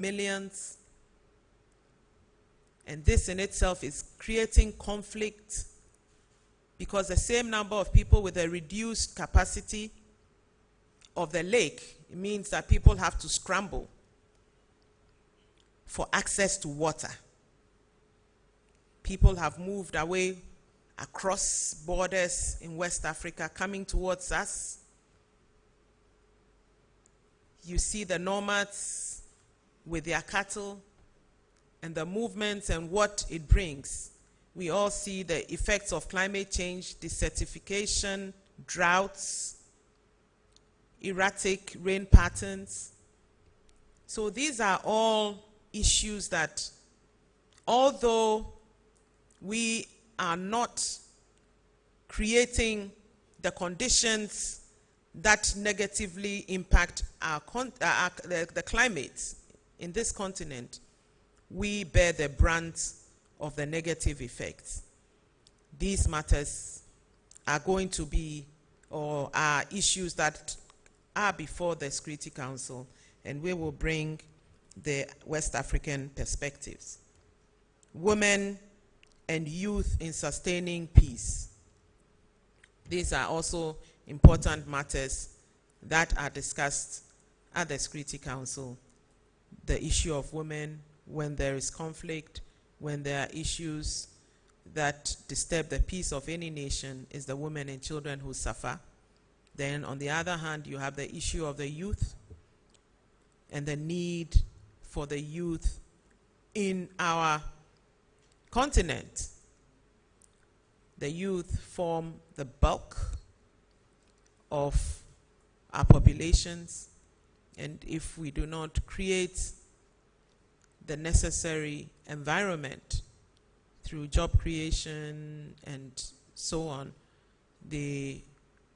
millions. And this in itself is creating conflict, because the same number of people with a reduced capacity of the lake, it means that people have to scramble for access to water. People have moved away across borders in West Africa, coming towards us. You see the nomads with their cattle and the movements and what it brings. We all see the effects of climate change, desertification, droughts, erratic rain patterns. So these are all issues that, although we are not creating the conditions that negatively impact the climate in this continent, we bear the brunt of the negative effects. These matters are going to be, or are issues that are before the Security Council, and we will bring the West African perspectives. Women and youth in sustaining peace. These are also important matters that are discussed at the Security Council. The issue of women when there is conflict, when there are issues that disturb the peace of any nation, is the women and children who suffer. Then on the other hand, you have the issue of the youth and the need for the youth in our continent. The youth form the bulk of our populations, and if we do not create the necessary environment through job creation and so on, they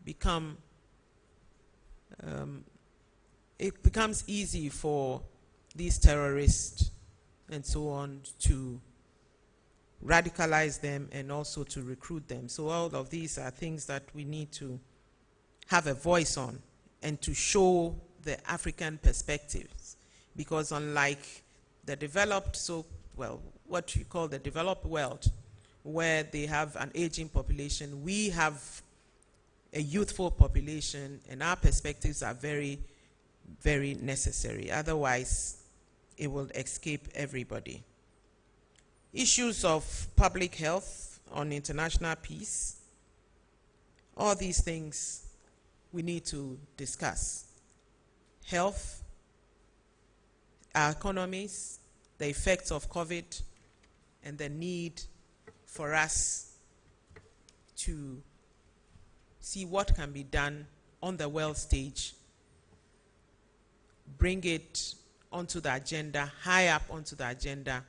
become, it becomes easy for these terrorists and so on to radicalize them and also to recruit them. So all of these are things that we need to have a voice on and to show the African perspectives, because unlike the developed, what you call the developed world, where they have an aging population, we have a youthful population, and our perspectives are very, very necessary. Otherwise, it will escape everybody. Issues of public health, on international peace, all these things we need to discuss. Health, our economies, the effects of COVID, and the need for us to see what can be done on the world stage, bring it onto the agenda, high up onto the agenda,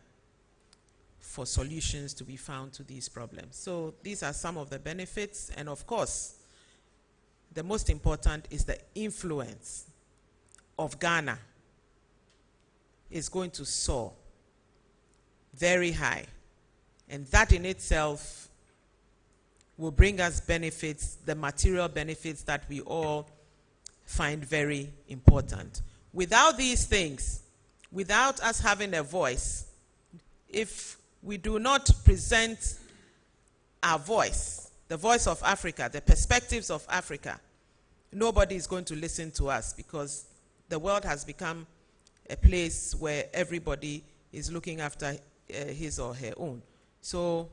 for solutions to be found to these problems. So these are some of the benefits, and of course, the most important is the influence of Ghana is going to soar very high, and that in itself will bring us benefits, the material benefits that we all find very important. Without these things, without us having a voice, if we do not present our voice, the voice of Africa, the perspectives of Africa, nobody is going to listen to us, because the world has become a place where everybody is looking after his or her own. So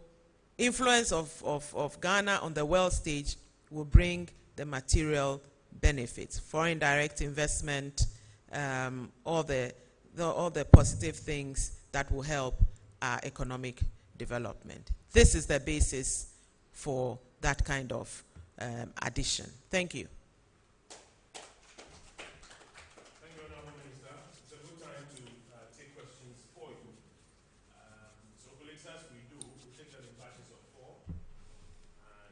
influence of Ghana on the world stage will bring the material benefits, foreign direct investment, all the positive things that will help our economic development. This is the basis for that kind of addition. Thank you. Thank you, Honorable Minister. It's a good time to take questions for you. So, colleagues, as we do, we take them in batches of 4, and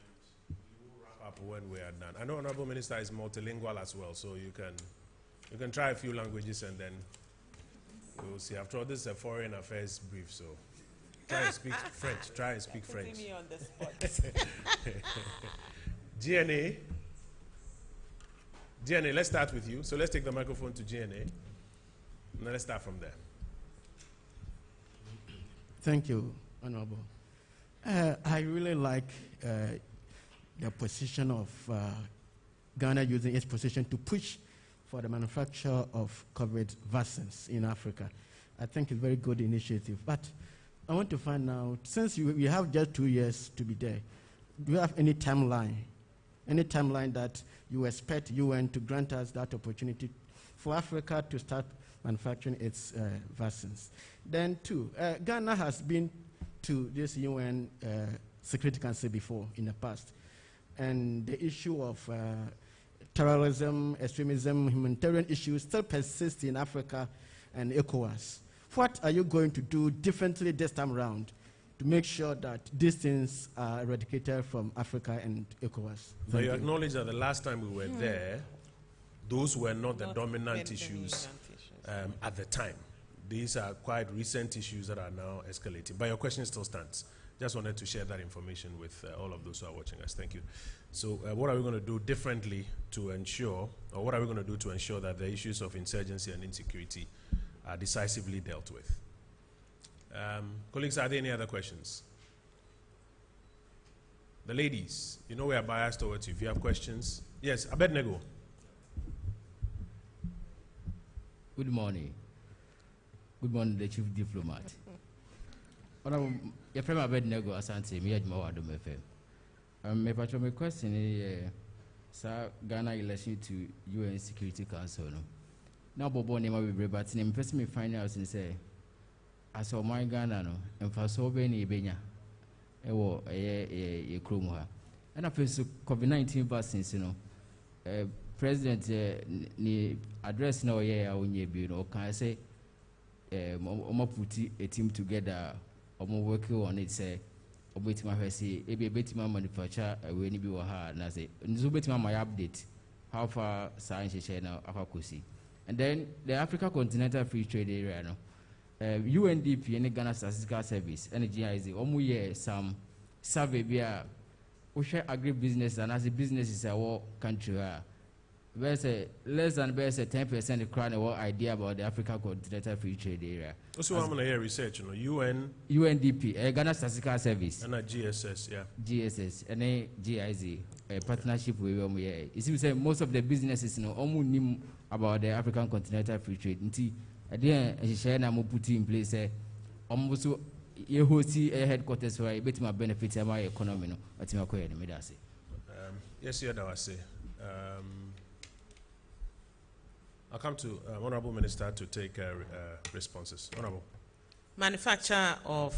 we will wrap up when we are done. I know Honorable Minister is multilingual as well, so you can try a few languages and then we'll see. After all, this is a foreign affairs brief, so try and speak French. Try and speak French. Putting me on the spot. GNA, let's start with you. So let's take the microphone to GNA. And let's start from there. Thank you, Honorable. I really like the position of Ghana using its position to push for the manufacture of COVID vaccines in Africa. I think it's a very good initiative. But I want to find out, since we have just 2 years to be there, do you have any timeline that you expect UN to grant us that opportunity for Africa to start manufacturing its vaccines? Then two, Ghana has been to this UN Security Council before in the past, and the issue of terrorism, extremism, humanitarian issues still persist in Africa and ECOWAS. What are you going to do differently this time around to make sure that these things are eradicated from Africa and ECOWAS? But you acknowledge that the last time we were there, those were not the dominant issues at the time. These are quite recent issues that are now escalating. But your question still stands. Just wanted to share that information with all of those who are watching us. Thank you. So what are we going to do differently to ensure, or what are we going to do to ensure that the issues of insurgency and insecurity are decisively dealt with? Colleagues, are there any other questions? The ladies, you know we are biased towards you. If you have questions. Yes, Abednego. Good morning. Good morning, the Chief Diplomat. Your friend Abednego Asante, me Agyapong FM. My question is, sir, Ghana election to UN Security Council. Now, Bobo name will be but in person me find out and say, I saw my Ghana no, and for so many benya, a chroma. And I feel so COVID-19 vaccines, you know, President ni address now, yeah, when you be, no, can I say, put a team together, or working on it, say, or bet my say, a bit my manufacture, when you be hard, and I say, Zubet my update, how far science is now, Akakusi. And then the Africa Continental Free Trade Area, no, UNDP and the Ghana Statistical Service, and the GIZ, year some survey via Osha agribusiness, and as a business is our country. There's less than 10% of crowd idea about the Africa Continental Free Trade Area. Also, I'm going to hear research, you know, UNDP, Ghana Statistical Service, and a GSS, yeah. GSS, and a GIZ, a partnership with them. You see, we say most of the businesses, you know, almost knew about the African Continental Free Trade. Until at the end, she shared and put in place, almost you host a headquarters where I bet my benefits of my economy. No, at my question, me that say. Yes, yeah, that was say. I'll come to Honorable Minister to take responses. Honorable. Manufacture of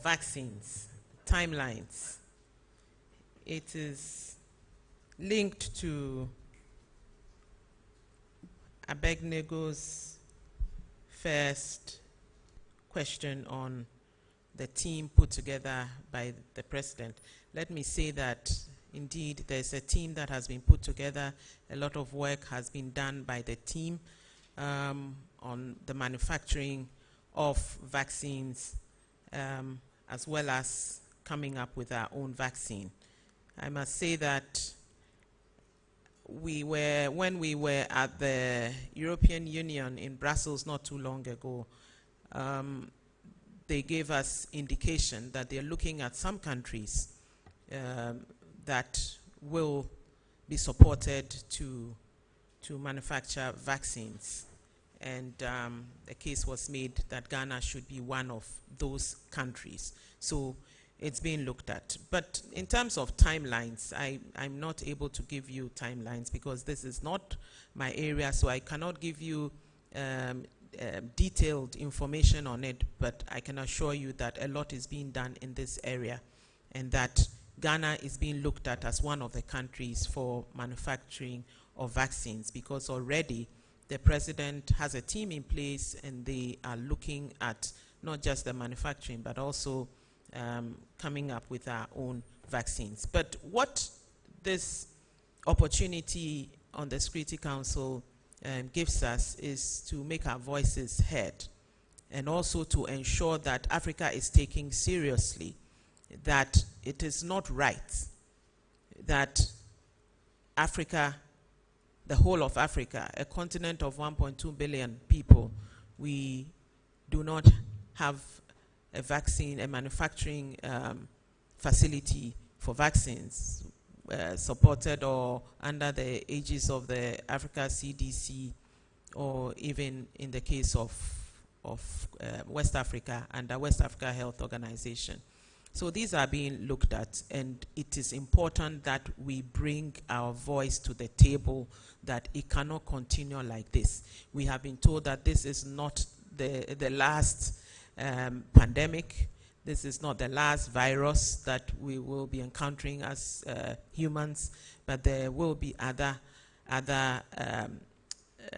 vaccines, timelines. It is linked to Abednego's first question on the team put together by the President. Let me say that indeed, there's a team that has been put together. A lot of work has been done by the team on the manufacturing of vaccines, as well as coming up with our own vaccine. I must say that when we were at the European Union in Brussels not too long ago, they gave us indication that they're looking at some countries that will be supported to manufacture vaccines. And a case was made that Ghana should be one of those countries. So it's being looked at. But in terms of timelines, I'm not able to give you timelines because this is not my area, so I cannot give you detailed information on it, but I can assure you that a lot is being done in this area and that Ghana is being looked at as one of the countries for manufacturing of vaccines because already the President has a team in place and they are looking at not just the manufacturing but also coming up with our own vaccines. But what this opportunity on the Security Council gives us is to make our voices heard and also to ensure that Africa is taking seriously that it is not right that Africa, the whole of Africa, a continent of 1.2 billion people, we do not have a manufacturing facility for vaccines supported or under the aegis of the Africa CDC, or even in the case of West Africa, under West Africa Health Organization. So these are being looked at, and it is important that we bring our voice to the table, that it cannot continue like this. We have been told that this is not the last pandemic. This is not the last virus that we will be encountering as humans, but there will be other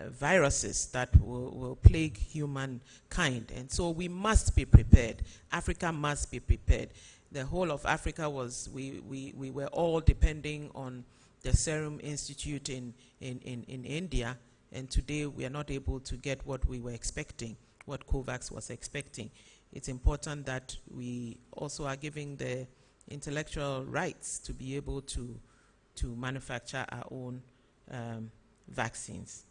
viruses that will plague humankind. And so we must be prepared. Africa must be prepared. The whole of Africa we were all depending on the Serum Institute in India, and today we are not able to get what we were expecting, what COVAX was expecting. It's important that we also are giving the intellectual rights to be able to manufacture our own vaccines.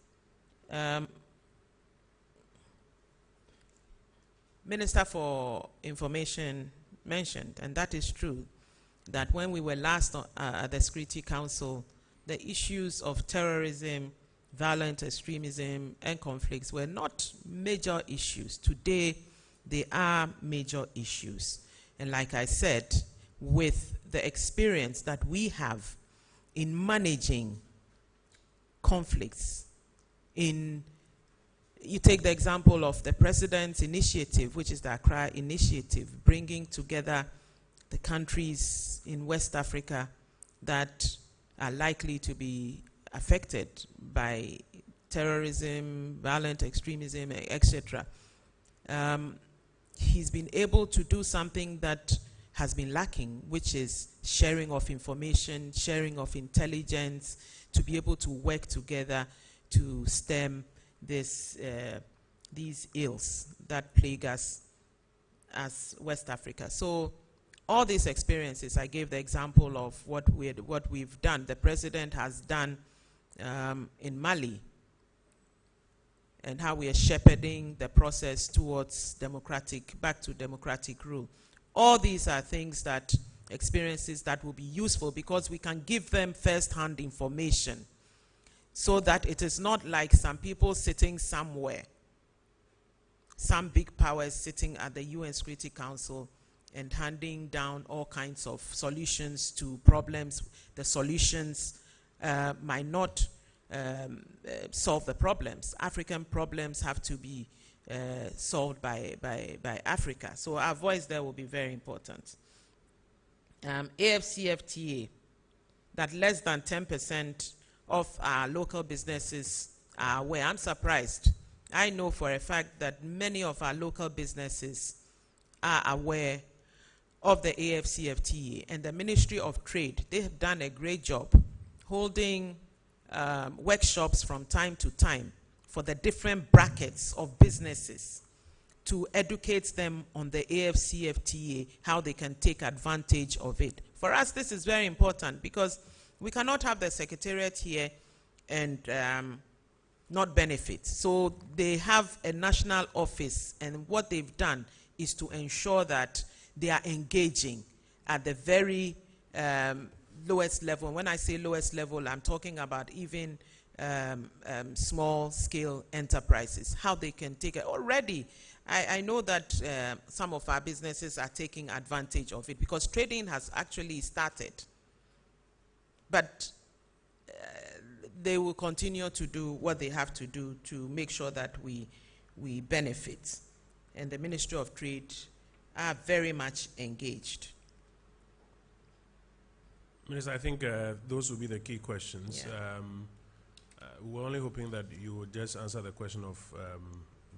Minister for Information mentioned, and that is true, that when we were last at the Security Council, the issues of terrorism, violent extremism, and conflicts were not major issues. Today, they are major issues. And like I said, with the experience that we have in managing conflicts, you take the example of the President's initiative, which is the Accra Initiative, bringing together the countries in West Africa that are likely to be affected by terrorism, violent extremism, etc. He's been able to do something that has been lacking, which is sharing of information, sharing of intelligence, to be able to work together to stem these ills that plague us as West Africa. So all these experiences, I gave the example of what we've done, the President has done in Mali, and how we are shepherding the process towards back to democratic rule. All these are experiences that will be useful, because we can give them first-hand information, so that it is not like some people sitting somewhere, some big powers sitting at the UN Security Council and handing down all kinds of solutions to problems. The solutions might not solve the problems. African problems have to be solved by Africa. So our voice there will be very important. AFCFTA, that less than 10% of our local businesses are aware. I'm surprised. I know for a fact that many of our local businesses are aware of the AFCFTA, and the Ministry of Trade, they have done a great job holding workshops from time to time for the different brackets of businesses to educate them on the AFCFTA, how they can take advantage of it. For us, this is very important, because we cannot have the Secretariat here and not benefit. So they have a national office, and what they've done is to ensure that they are engaging at the very lowest level. When I say lowest level, I'm talking about even small-scale enterprises, how they can take it. Already, I know that some of our businesses are taking advantage of it, because trading has actually started. But they will continue to do what they have to do to make sure that we benefit. And the Ministry of Trade are very much engaged. Minister, I think those will be the key questions. Yeah. We're only hoping that you would just answer the question of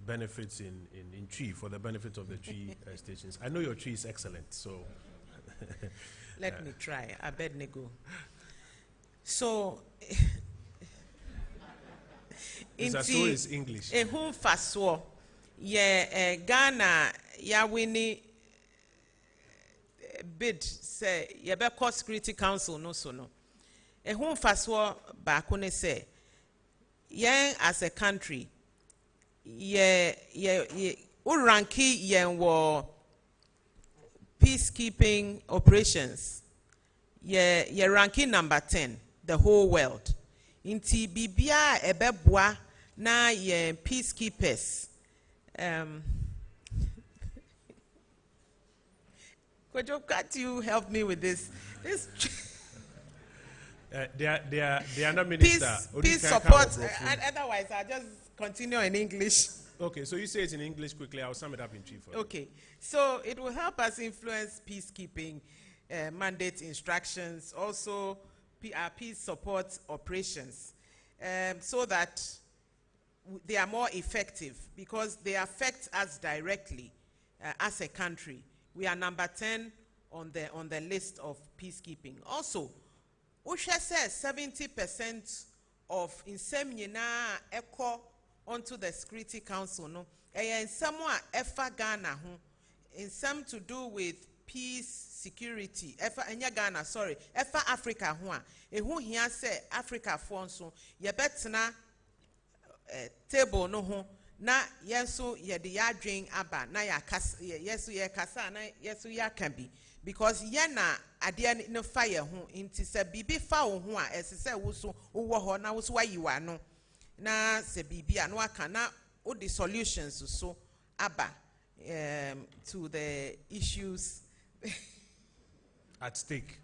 benefits in tree, for the benefit of the tree stations. I know your tree is excellent, so. Let me try. Abednego. So, so is English. Ehun faswo ye Ghana ya wini bid say ye be call Security Council no so no. Ehun faswo ba ko ne say yen as a country ye Uranki yen wo peacekeeping operations. Ye ranking number 10, the whole world. Inti bibia ebebwa na ye peacekeepers. Can't you help me with this? They are not minister. Peace support. Otherwise, I'll just continue in English. Okay, so you say it in English quickly. I'll sum it up in three for you. Okay, so it will help us influence peacekeeping mandate instructions, also peace support operations, so that they are more effective because they affect us directly as a country. We are number 10 on the list of peacekeeping. Also, Usha says 70% of insemina echo onto the Security Council. No, in somewhat efa Ghana, in some to do with peace, security. Efa Ghana, sorry, efa Africa. Who here say Africa for so ye betina table no ho. Na yesu ye de yadwen aba na ya kasa yesu ye kasa na yesu ya kan bi because ye na ade no fire ho nti se bibi fa wo ho a esese wo so wo ho na wo so wayiwa no na se bibi a no aka na o the solutions so aba to the issues at stake.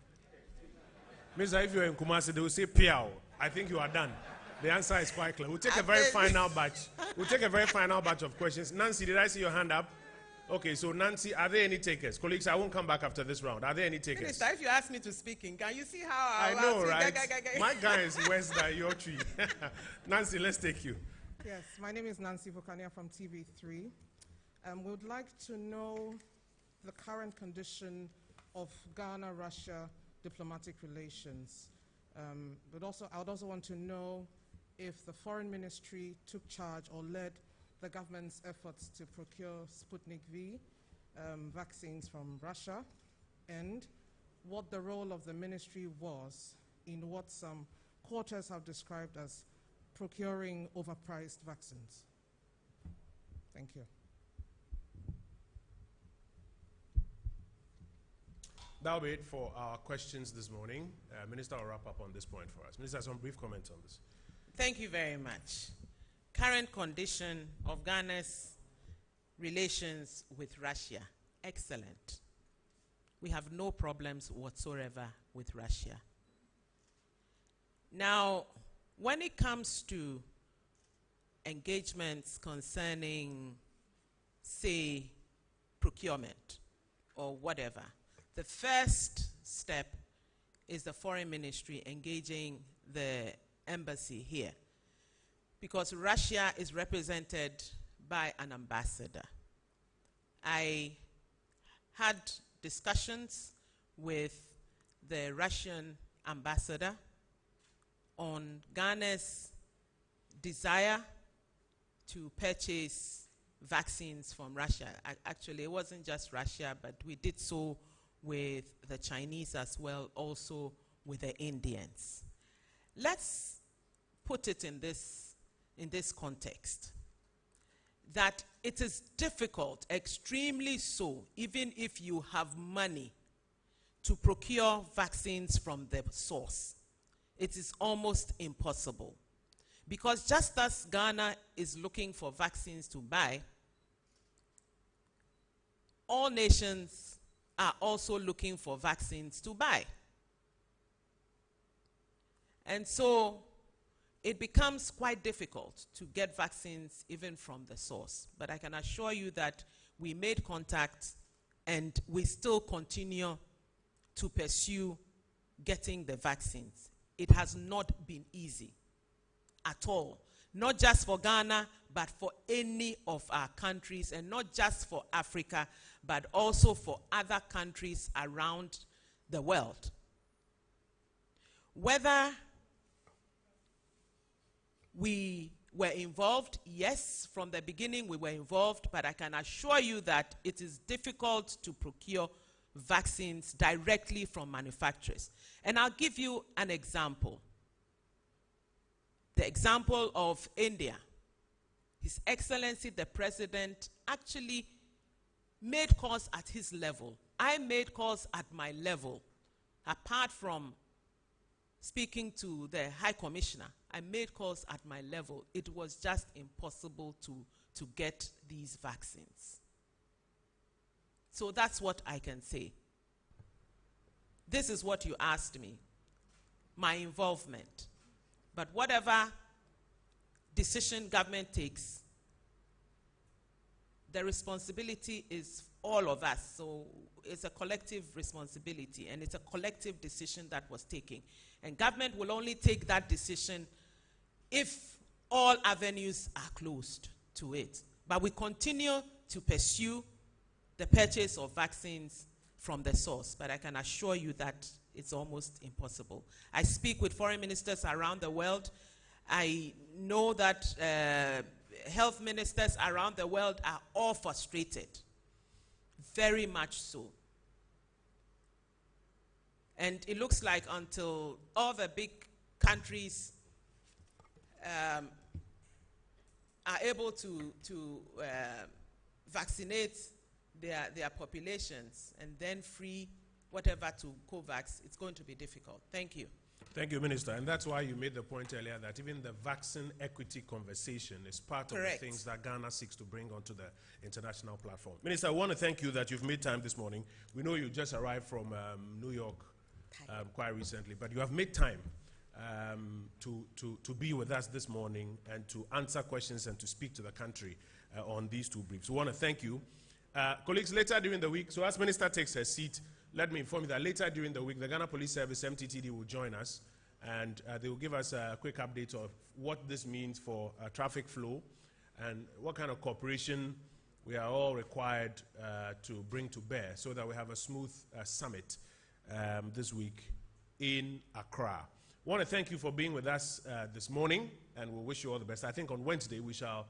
Mr. If you're in Kumasi, they will say Piao. I think you are done. The answer is quite clear. We'll take a very final batch. We'll take a very final batch of questions. Nancy, did I see your hand up? Okay, so Nancy, are there any takers? Colleagues, I won't come back after this round. Are there any takers? Minister, if you ask me to speak in, can you see how I know, right? My guy is worse than your tree. Nancy, let's take you. Yes, my name is Nancy Vokania from TV3. We would like to know the current condition of Ghana-Russia diplomatic relations. But also, I would also want to know if the Foreign Ministry took charge or led the government's efforts to procure Sputnik V vaccines from Russia, and what the role of the ministry was in what some quarters have described as procuring overpriced vaccines. Thank you. That'll be it for our questions this morning. Minister will wrap up on this point for us. Minister, some brief comments on this. Thank you very much. Current condition of Ghana's relations with Russia, excellent. We have no problems whatsoever with Russia. Now, when it comes to engagements concerning, say, procurement or whatever, the first step is the Foreign Ministry engaging the embassy here, because Russia is represented by an ambassador. I had discussions with the Russian ambassador on Ghana's desire to purchase vaccines from Russia. Actually, it wasn't just Russia, but we did so with the Chinese as well, also with the Indians. Let's put it in this context, that it is difficult, extremely so, even if you have money to procure vaccines from the source. It is almost impossible. Because just as Ghana is looking for vaccines to buy, all nations are also looking for vaccines to buy. And so it becomes quite difficult to get vaccines even from the source. But I can assure you that we made contact and we still continue to pursue getting the vaccines. It has not been easy at all. Not just for Ghana, but for any of our countries, and not just for Africa, but also for other countries around the world. Whether we were involved, yes, from the beginning we were involved, but I can assure you that it is difficult to procure vaccines directly from manufacturers. And I'll give you an example. The example of India. His Excellency the President actually made calls at his level. I made calls at my level. Apart from speaking to the High Commissioner, I made calls at my level. It was just impossible to get these vaccines. So that's what I can say. This is what you asked me, my involvement. But whatever decision government takes, the responsibility is all of us. So it's a collective responsibility, and it's a collective decision that was taken. And government will only take that decision if all avenues are closed to it. But we continue to pursue the purchase of vaccines from the source. But I can assure you that it's almost impossible. I speak with foreign ministers around the world. I know that health ministers around the world are all frustrated, very much so. And it looks like until all the big countries are able to vaccinate their populations and then free whatever to COVAX, it's going to be difficult. Thank you. Thank you, Minister. And that's why you made the point earlier that even the vaccine equity conversation is part of the things that Ghana seeks to bring onto the international platform. Minister, I want to thank you that you've made time this morning. We know you just arrived from New York quite recently, but you have made time to be with us this morning and to answer questions and to speak to the country on these two briefs. We want to thank you. Colleagues, later during the week, so as Minister takes her seat, let me inform you that later during the week, the Ghana Police Service, MTTD, will join us, and they will give us a quick update of what this means for traffic flow and what kind of cooperation we are all required to bring to bear so that we have a smooth summit this week in Accra. I want to thank you for being with us this morning, and we'll wish you all the best. I think on Wednesday we shall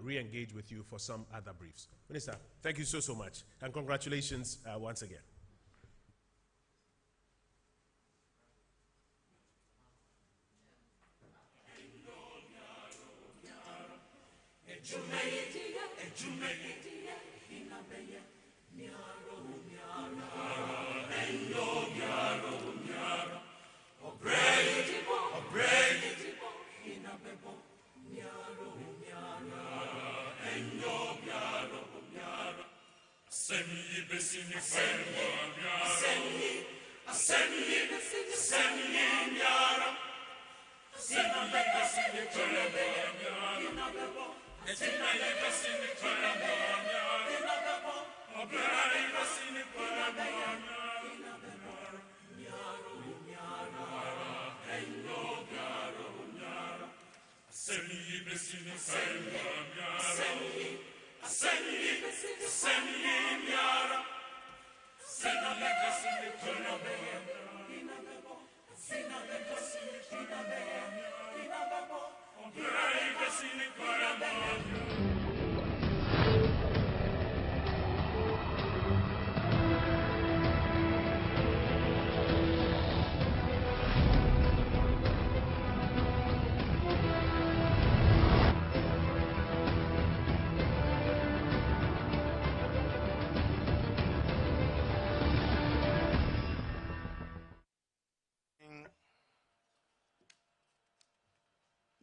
re-engage with you for some other briefs. Minister, thank you so much, and congratulations once again.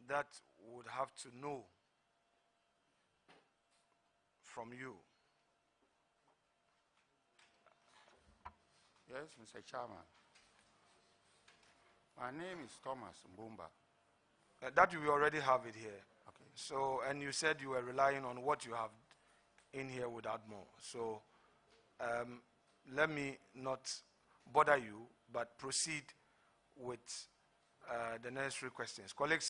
That would have to know from you. Yes, Mr. Chairman. My name is Thomas Mbumba. That we already have it here. Okay. So, and you said you were relying on what you have in here would add more. So, let me not bother you, but proceed with the necessary questions. Colleagues,